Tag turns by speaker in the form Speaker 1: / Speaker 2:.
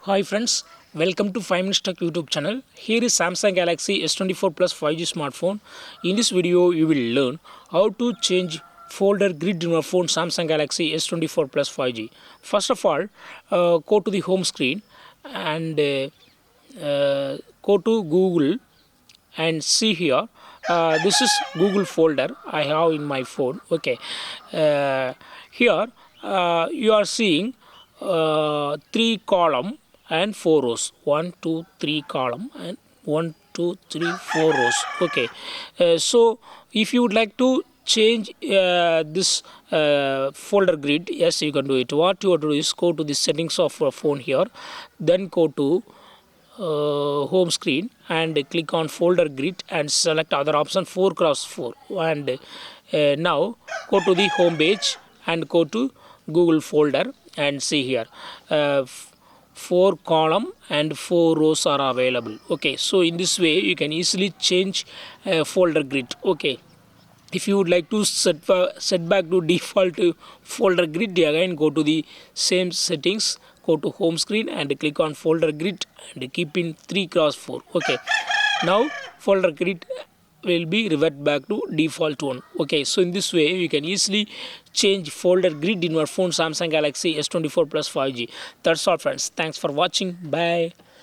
Speaker 1: Hi friends, welcome to 5 Minutes Tech YouTube channel. Here is Samsung Galaxy S24 Plus 5G smartphone. In this video, you will learn how to change folder grid in your phone Samsung Galaxy S24 Plus 5G. First of all, go to the home screen and go to Google and see here. This is Google folder I have in my phone. Okay, here you are seeing three column and four rows. 1 2 3 column and 1 2 3 4 rows. Okay, so if you would like to change this folder grid, yes, you can do it. What you have to do is go to the settings of your phone here, then go to home screen and click on folder grid and select other option 4x4, and now go to the home page and go to Google folder and see here 4 column and 4 rows are available. Okay, so in this way you can easily change folder grid. Okay, if you would like to set back to default folder grid, again go to the same settings, go to home screen and click on folder grid and keep in 3x4. Okay, now folder grid will be revert back to default one. Okay, so in this way you can easily change folder grid in your phone Samsung Galaxy S24 Plus 5G. That's all friends, thanks for watching, bye.